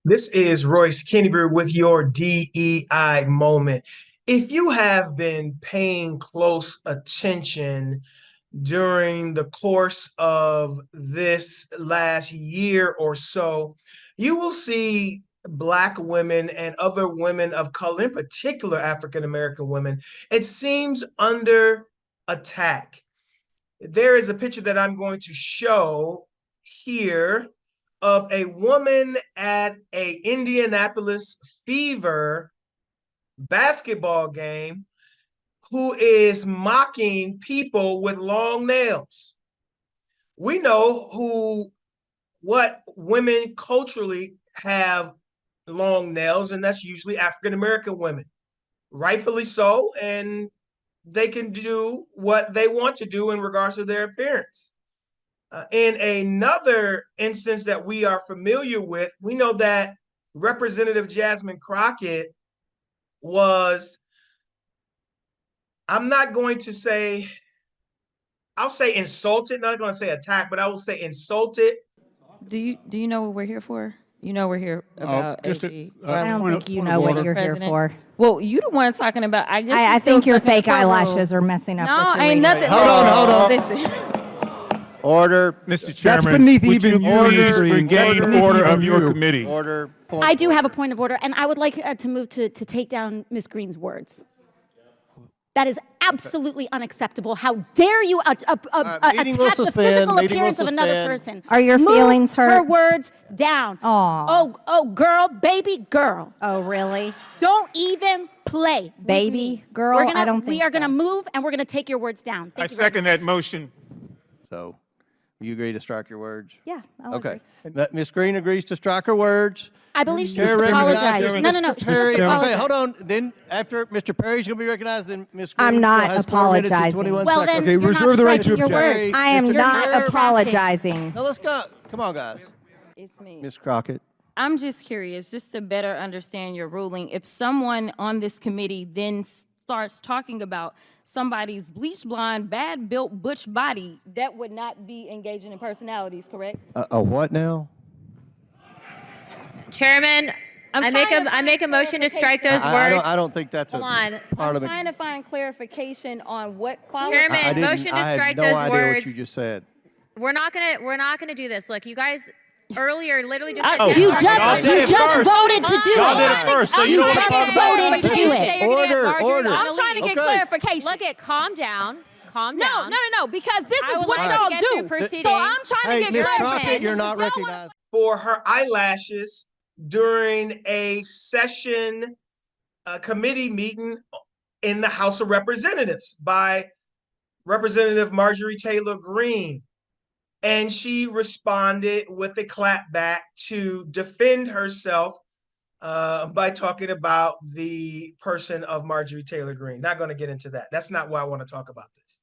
This is Royce Kennebeard with your DEI moment. If you have been paying close attention during the course of this last year or so, you will see Black women and other women of color, in particular African American women, it seems under attack. There is a picture that I'm going to show here of a woman at a Indianapolis Fever basketball game who is mocking people with long nails. We know what women culturally have long nails, and that's usually African American women, rightfully so, and they can do what they want to do in regards to their appearance. In another instance that we are familiar with, we know that Representative Jasmine Crockett was, I'm not going to say, I'll say insulted, not going to say attacked, but I will say insulted. Do you know what we're here for? You know we're here about AG. I don't think you know what you're here for. Well, you the one talking about, I guess. I think your fake eyelashes are messing up what you're ain't reading. nothing. Hold on. Listen. Order. Mr. Chairman, beneath would even you your please history. regain Order. order of your committee? Order. I do have a point of order, and I would like to move to take down Ms. Green's words. That is absolutely unacceptable. How dare you attack the physical appearance of another person? Are your feelings hurt? Her words down. Aw. Oh, girl, baby girl. Oh, really? Don't even play. with Baby me. girl? I don't think we are going to so. move, and we're going to take your words down. I second that motion. So, you agree to strike your words? Yeah. I'll Okay. agree. Ms. Green agrees to strike her words. I believe she Chair needs to recognizes apologize. No. She Perry. needs to apologize. Okay, hold on. Then after Mr. Perry's going to be recognized, then Ms. Green I'm not still has 4 minutes and apologizing. 21 Well, then seconds. you're Okay, not reserve the right to striking your object. words. I am Mr. not Perry. apologizing. Now let's go. Come on, guys. It's me. Ms. Crockett. I'm just curious, just to better understand your ruling. If someone on this committee then starts talking about somebody's bleach blonde, bad built butch body, that would not be engaging in personalities, correct? A what now? Chairman, I make a motion to strike those words. I don't think that's a Hold on. part I'm of it. trying to find clarification on what quality. Chairman, I didn't- motion to I had strike no those idea words. what you just said. We're not gonna do this. Look, you guys earlier literally just said You Y'all just did it first. voted to do Y'all did it. it first, so you You don't just want to talk voted about to it. do it. Order. I'm trying to get Okay. clarification. Look at, calm down. No, because this I is would what like y'all to get do. through So proceedings. I'm trying Hey, to Ms. get Crockett, clarification. you're not Y'all wanna- recognized. For her eyelashes during a session, committee meeting in the House of Representatives by Representative Marjorie Taylor Greene. And she responded with a clapback to defend herself by talking about the person of Marjorie Taylor Greene. Not going to get into that. That's not why I want to talk about this.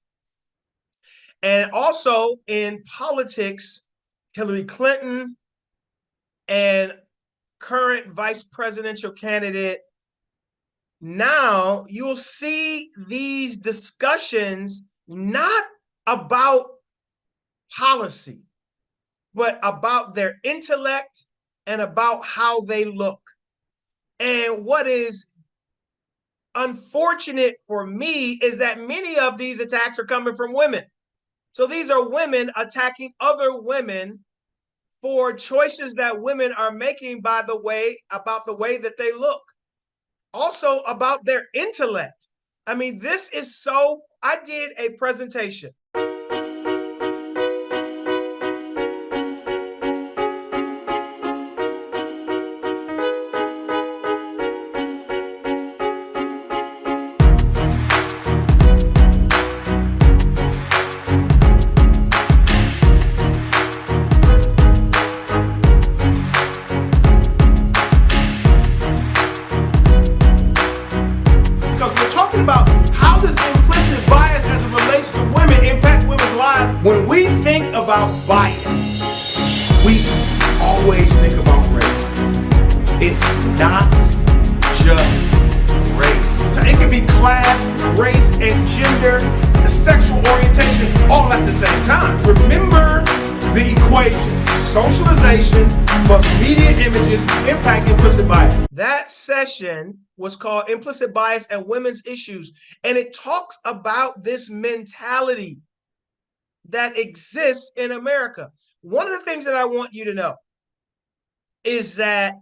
And also in politics, Hillary Clinton and current vice presidential candidate, now you'll see these discussions not about policy, but about their intellect and about how they look. And what is unfortunate for me is that many of these attacks are coming from women. So these are women attacking other women for choices that women are making about the way that they look. Also about their intellect. I mean, this is so, I did a presentation. Because we're talking about how does implicit bias as it relates to women impact women's lives. When we think about bias, we always think about race. It's not just race. It can be class, race, and gender, sexual orientation, all at the same time. Remember the equation. Socialization plus media images impact implicit bias. That session was called Implicit Bias and Women's Issues, and it talks about this mentality that exists in America. One of the things that I want you to know is that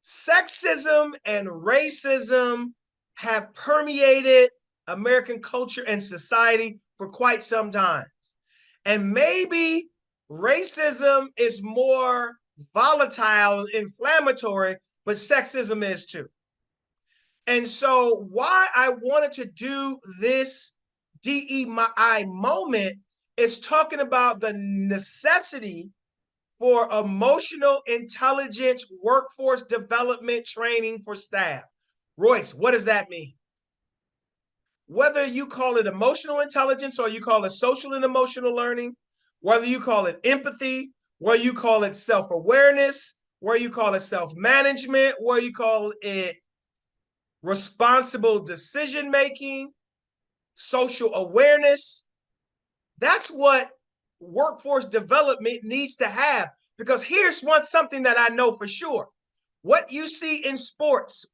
sexism and racism have permeated American culture and society for quite some time. And maybe racism is more volatile and inflammatory, but sexism is too. And so why I wanted to do this DEI moment is talking about the necessity for emotional intelligence workforce development training for staff. Royce, what does that mean? Whether you call it emotional intelligence or you call it social and emotional learning, whether you call it empathy, whether you call it self-awareness, whether you call it self-management, whether you call it responsible decision-making, social awareness, that's what workforce development needs to have. Because here's something that I know for sure. What you see in sports,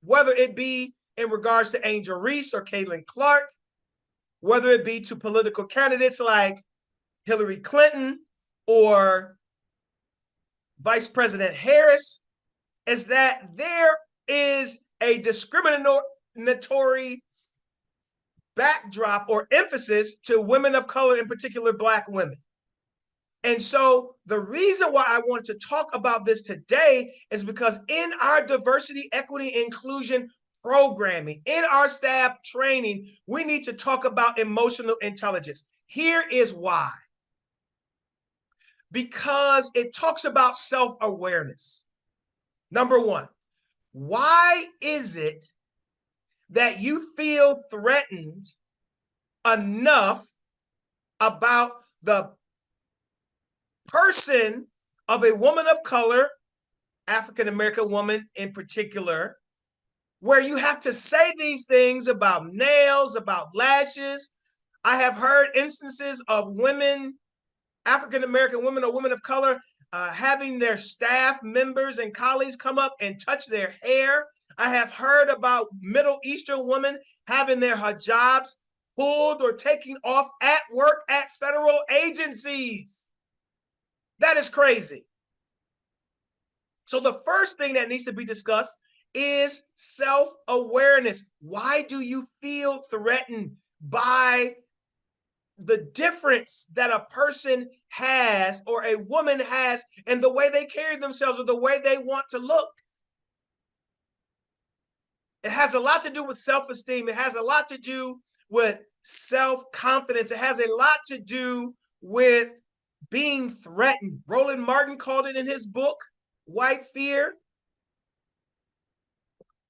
whether it be in regards to Angel Reese or Caitlin Clark, whether it be to political candidates like Hillary Clinton or Vice President Harris, is that there is a discriminatory backdrop or emphasis to women of color, in particular Black women. And so the reason why I wanted to talk about this today is because in our diversity, equity, inclusion programming, in our staff training, we need to talk about emotional intelligence. Here is why. Because it talks about self-awareness. Number one, why is it that you feel threatened enough about the person of a woman of color, African-American woman in particular, where you have to say these things about nails, about lashes? I have heard instances of women, African-American women or women of color, having their staff members and colleagues come up and touch their hair. I have heard about Middle Eastern women having their hijabs pulled or taken off at work at federal agencies. That is crazy. So the first thing that needs to be discussed is self-awareness. Why do you feel threatened by the difference that a person has or a woman has in the way they carry themselves or the way they want to look? It has a lot to do with self-esteem. It has a lot to do with self-confidence. It has a lot to do with being threatened. Roland Martin called it in his book, White Fear,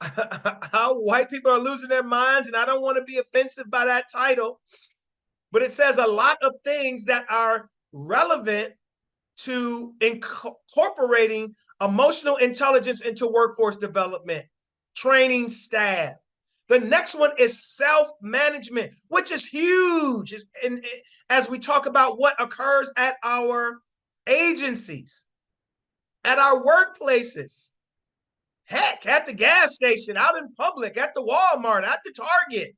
how white people are losing their minds. And I don't want to be offensive by that title, but it says a lot of things that are relevant to incorporating emotional intelligence into workforce development, training staff. The next one is self-management, which is huge. And as we talk about what occurs at our agencies, at our workplaces, heck, at the gas station, out in public, at the Walmart, at the Target.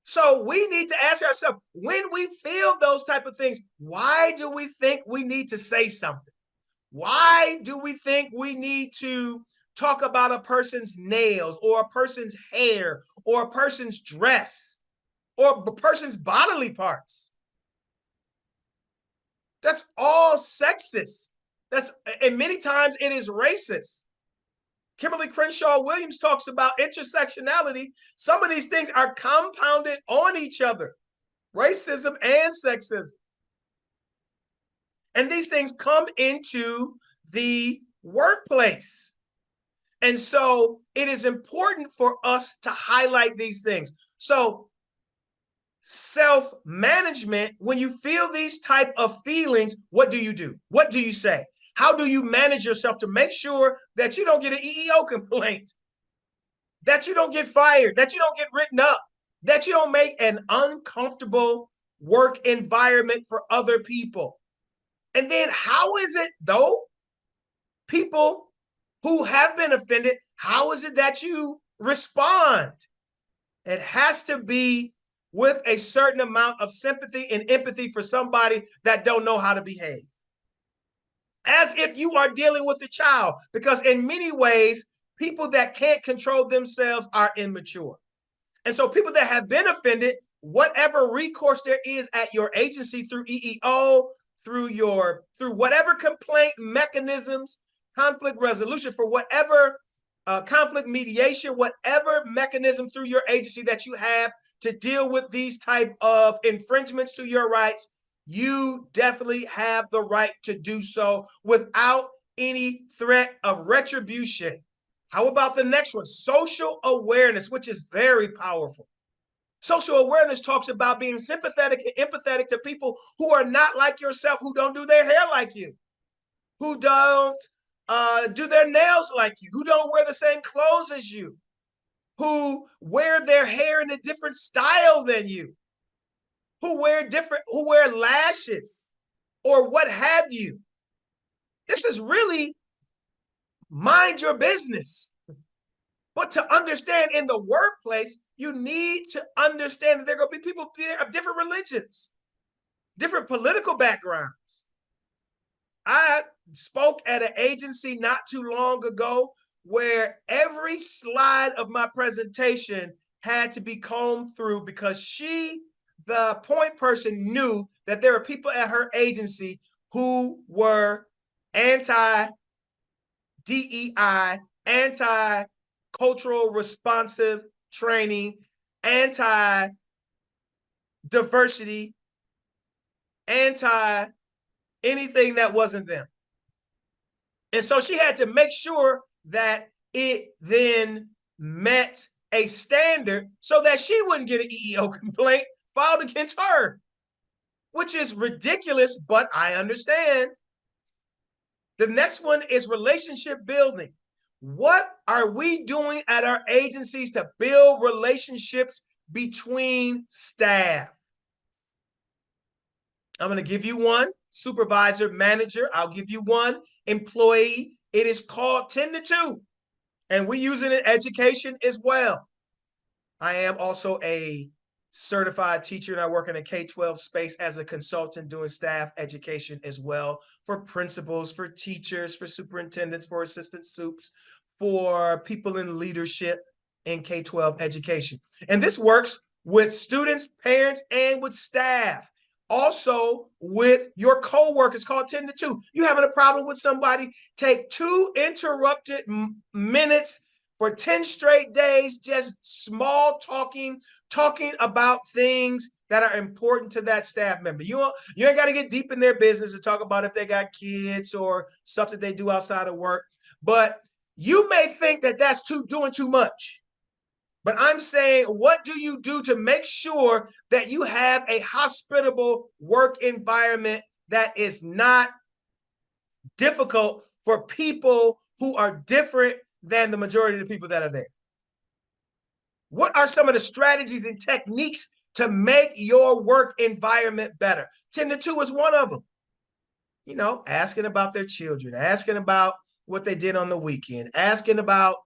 So we need to ask ourselves, when we feel those type of things, why do we think we need to say something? Why do we think we need to talk about a person's nails or a person's hair or a person's dress or a person's bodily parts? That's all sexist. And many times it is racist. Kimberly Crenshaw Williams talks about intersectionality. Some of these things are compounded on each other, racism and sexism. And these things come into the workplace. And so it is important for us to highlight these things. So self-management, when you feel these type of feelings, what do you do? What do you say? How do you manage yourself to make sure that you don't get an EEO complaint, that you don't get fired, that you don't get written up, that you don't make an uncomfortable work environment for other people? And then how is it, though, people who have been offended, how is it that you respond? It has to be with a certain amount of sympathy and empathy for somebody that don't know how to behave. As if you are dealing with a child, because in many ways, people that can't control themselves are immature. And so people that have been offended, whatever recourse there is at your agency through EEO, through whatever complaint mechanisms, conflict resolution, for whatever conflict mediation, whatever mechanism through your agency that you have to deal with these type of infringements to your rights, you definitely have the right to do so without any threat of retribution. How about the next one? Social awareness, which is very powerful. Social awareness talks about being sympathetic and empathetic to people who are not like yourself, who don't do their hair like you, who don't do their nails like you, who don't wear the same clothes as you, who wear their hair in a different style than you, who wear lashes or what have you. This is really mind your business. But to understand in the workplace, you need to understand that there are going to be people there of different religions, different political backgrounds. I spoke at an agency not too long ago where every slide of my presentation had to be combed through because the point person, knew that there were people at her agency who were anti-DEI, anti-cultural responsive training, anti-diversity, anti-anything that wasn't them. And so she had to make sure that it then met a standard so that she wouldn't get an EEO complaint filed against her, which is ridiculous, but I understand. The next one is relationship building. What are we doing at our agencies to build relationships between staff? I'm going to give you one, supervisor, manager. I'll give you one, employee. It is called 10 to 2, and we use it in education as well. I am also a certified teacher, and I work in a K-12 space as a consultant doing staff education as well for principals, for teachers, for superintendents, for assistant soups, for people in leadership in K-12 education. And this works with students, parents, and with staff. Also with your coworkers, called 10 to 2. You having a problem with somebody, take 2 interrupted minutes for 10 straight days, just small talking about things that are important to that staff member. You ain't got to get deep in their business and talk about if they got kids or stuff that they do outside of work. But you may think that that's doing too much. But I'm saying, what do you do to make sure that you have a hospitable work environment that is not difficult for people who are different than the majority of the people that are there? What are some of the strategies and techniques to make your work environment better? 10 to 2 is one of them. You know, asking about their children, asking about what they did on the weekend, asking about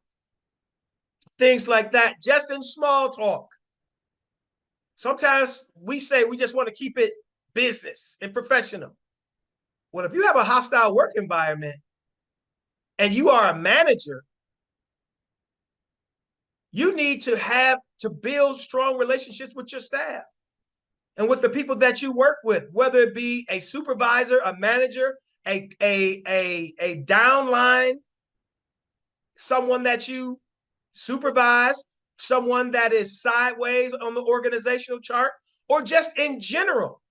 things like that, just in small talk. Sometimes we say we just want to keep it business and professional. Well, if you have a hostile work environment and you are a manager, you need to build strong relationships with your staff and with the people that you work with, whether it be a supervisor, a manager, a downline, someone that you supervise, someone that is sideways on the organizational chart, or just in general.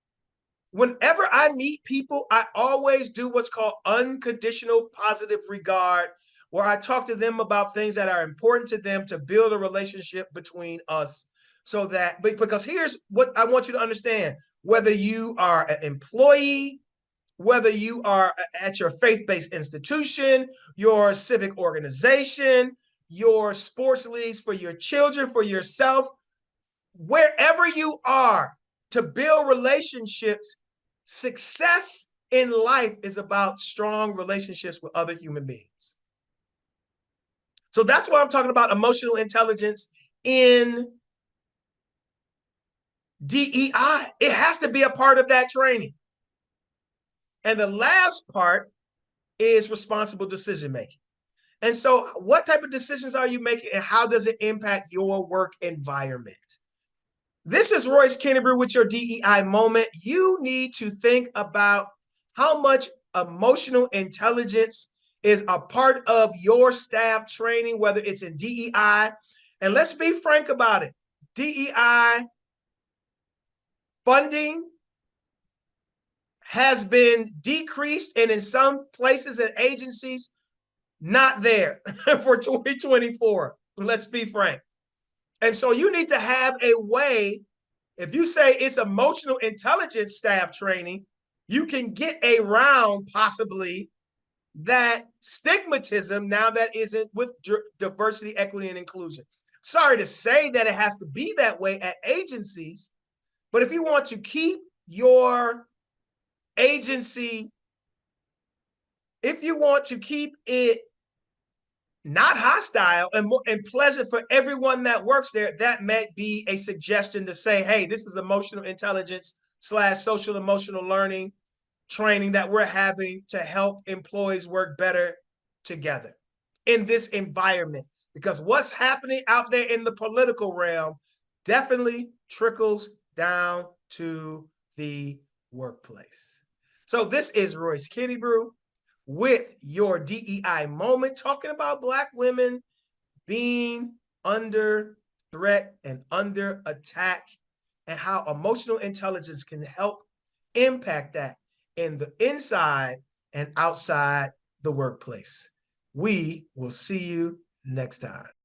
Whenever I meet people, I always do what's called unconditional positive regard, where I talk to them about things that are important to them to build a relationship between us. So that, because here's what I want you to understand, whether you are an employee, whether you are at your faith-based institution, your civic organization, your sports leagues for your children, for yourself, wherever you are, to build relationships, success in life is about strong relationships with other human beings. So that's why I'm talking about emotional intelligence in DEI. It has to be a part of that training. And the last part is responsible decision making. And so what type of decisions are you making and how does it impact your work environment? This is Royce Kennebrew with your DEI moment. You need to think about how much emotional intelligence is a part of your staff training, whether it's in DEI. And let's be frank about it. DEI funding has been decreased, and in some places and agencies, not there for 2024. Let's be frank. And so you need to have a way, if you say it's emotional intelligence staff training, you can get around possibly that stigmatism now that isn't with diversity, equity, and inclusion. Sorry to say that it has to be that way at agencies, but if you want to keep your agency, if you want to keep it not hostile and pleasant for everyone that works there, that might be a suggestion to say, hey, this is emotional intelligence / social emotional learning training that we're having to help employees work better together in this environment. Because what's happening out there in the political realm definitely trickles down to the workplace. So this is Royce Kennebrew with your DEI moment, talking about Black women being under threat and under attack and how emotional intelligence can help impact that in the inside and outside the workplace. We will see you next time.